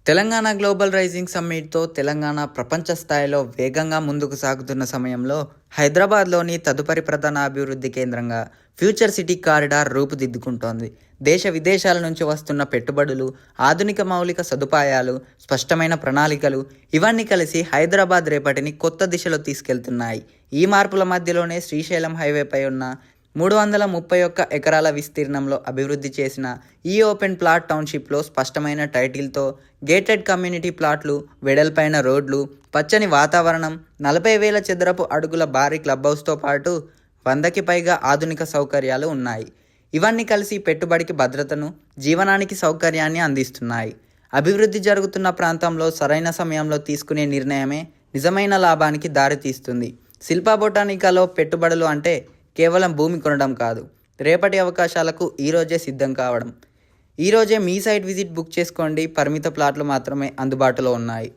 Telangana global rising సమ్మిట్తో Telangana ప్రపంచ స్థాయిలో వేగంగా ముందుకు సాగుతున్న సమయంలో హైదరాబాద్లోని తదుపరి ప్రధాన అభివృద్ధి కేంద్రంగా ఫ్యూచర్ సిటీ కారిడార్ రూపుదిద్దుకుంటోంది. దేశ విదేశాల నుంచి వస్తున్న పెట్టుబడులు, ఆధునిక మౌలిక సదుపాయాలు, స్పష్టమైన ప్రణాళికలు ఇవన్నీ కలిసి హైదరాబాద్ రేపటిని కొత్త దిశలో తీసుకెళ్తున్నాయి. ఈ మార్పుల మధ్యలోనే శ్రీశైలం హైవేపై ఉన్న 331 ఎకరాల విస్తీర్ణంలో అభివృద్ధి చేసిన ఈ ఓపెన్ ప్లాట్ టౌన్షిప్లో స్పష్టమైన టైటిల్తో గేటెడ్ కమ్యూనిటీ ప్లాట్లు, వెడల్పైన రోడ్లు, పచ్చని వాతావరణం, 40,000 చదరపు అడుగుల భారీ క్లబ్ హౌస్తో పాటు 100కి పైగా ఆధునిక సౌకర్యాలు ఉన్నాయి. ఇవన్నీ కలిసి పెట్టుబడికి భద్రతను, జీవనానికి సౌకర్యాన్ని అందిస్తున్నాయి. అభివృద్ధి జరుగుతున్న ప్రాంతంలో సరైన సమయంలో తీసుకునే నిర్ణయమే నిజమైన లాభానికి దారితీస్తుంది. శిల్పా బొటానికాలో పెట్టుబడులు అంటే కేవలం భూమి కొనడం కాదు, రేపటి అవకాశాలకు ఈరోజే సిద్ధం కావడం. ఈరోజే మీ సైట్ విజిట్ బుక్ చేసుకోండి. పరిమిత ప్లాట్లు మాత్రమే అందుబాటులో ఉన్నాయి.